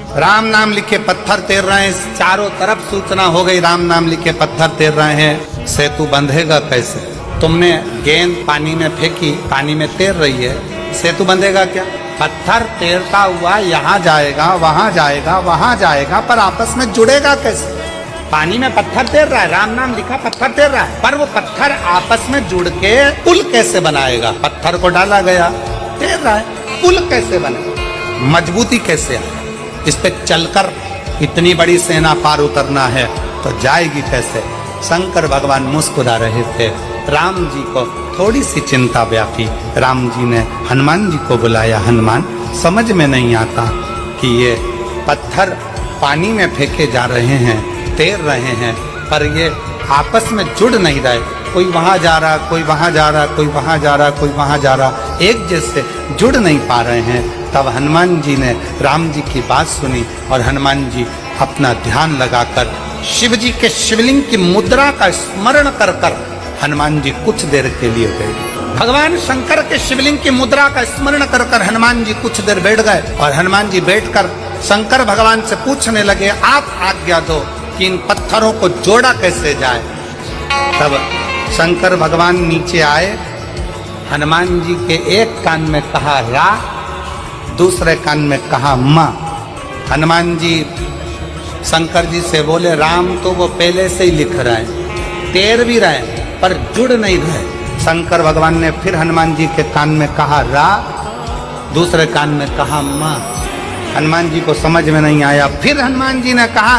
राम नाम लिखे पत्थर तैर रहे हैं, चारों तरफ सूचना हो गई राम नाम लिखे पत्थर तैर रहे हैं। सेतु बंधेगा कैसे? तुमने गेंद पानी में फेंकी, पानी में तैर रही है, सेतु बंधेगा क्या? पत्थर तैरता हुआ यहाँ जाएगा, वहां जाएगा, वहां जाएगा, पर आपस में जुड़ेगा कैसे? पानी में पत्थर तैर रहा है, राम नाम लिखा पत्थर तैर रहा है, पर वो पत्थर आपस में जुड़ के पुल कैसे बनाएगा? पत्थर को डाला गया, तैर रहा है, पुल कैसे बनेगा? मजबूती कैसे आए? इस पे चलकर इतनी बड़ी सेना पार उतरना है तो जाएगी कैसे? शंकर भगवान मुस्कुरा रहे थे। राम जी को थोड़ी सी चिंता व्यापी। राम जी ने हनुमान जी को बुलाया। हनुमान, समझ में नहीं आता कि ये पत्थर पानी में फेंके जा रहे हैं, तैर रहे हैं, पर ये आपस में जुड़ नहीं रहे। कोई वहां जा रहा, कोई वहां जा रहा, कोई वहां जा रहा, कोई वहां जा रहा, एक जैसे जुड़ नहीं पा रहे हैं। तब हनुमान जी ने राम जी की बात सुनी और हनुमान जी अपना ध्यान लगाकर शिव जी के शिवलिंग की मुद्रा का स्मरण कर कर हनुमान जी कुछ देर के लिए गए। भगवान शंकर के शिवलिंग की मुद्रा का स्मरण कर कर हनुमान जी कुछ देर बैठ गए और हनुमान जी बैठकर शंकर भगवान से पूछने लगे, आप आज्ञा दो कि इन पत्थरों को जोड़ा कैसे जाए। तब शंकर भगवान नीचे आए, हनुमान जी के एक कान में कहा रा, दूसरे कान में कहा माँ। हनुमान जी शंकर जी से बोले, राम तो वो पहले से ही लिख रहे हैं, तैर भी रहे हैं, पर जुड़ नहीं रहे। शंकर भगवान ने फिर हनुमान जी के कान में कहा रा, दूसरे कान में कहा माँ। हनुमान जी को समझ में नहीं आया। फिर हनुमान जी ने कहा,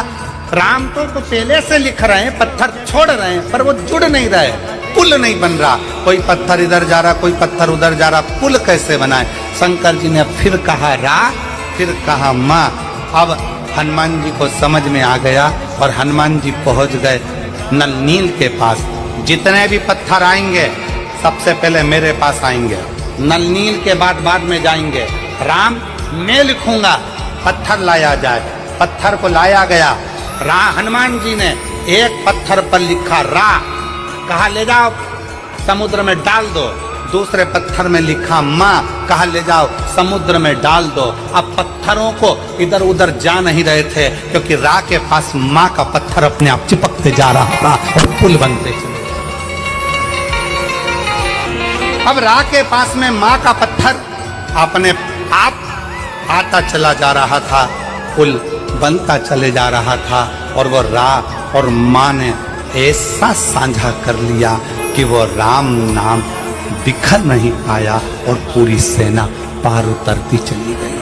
राम तो पहले से लिख रहे हैं, पत्थर छोड़ रहे हैं, पर वो जुड़ नहीं रहे, पुल नहीं बन रहा। कोई पत्थर इधर जा रहा, कोई पत्थर उधर जा रहा, पुल कैसे बनाए? शंकर जी ने फिर कहा रा, फिर कहा माँ। अब हनुमान जी को समझ में आ गया और हनुमान जी पहुंच गए नल नील के पास। जितने भी पत्थर आएंगे सबसे पहले मेरे पास आएंगे, नल नील के बाद में जाएंगे। राम मैं लिखूंगा, पत्थर लाया जाए। पत्थर को लाया गया। हनुमान जी ने एक पत्थर पर लिखा रा, कहा ले जाओ समुद्र में डाल दो। दूसरे पत्थर में लिखा माँ, कहा ले जाओ समुद्र में डाल दो। अब पत्थरों को इधर उधर जा नहीं रहे थे, क्योंकि रा के पास माँ का पत्थर अपने आप चिपकते जा रहा था और पुल बनते चले। अब रा के पास में माँ का पत्थर अपने आप आता चला जा रहा था, पुल बनता चले जा रहा था। और वो रा और माँ ने ऐसा साझा कर लिया कि वो राम नाम बिखर नहीं पाया और पूरी सेना पार उतरती चली गई।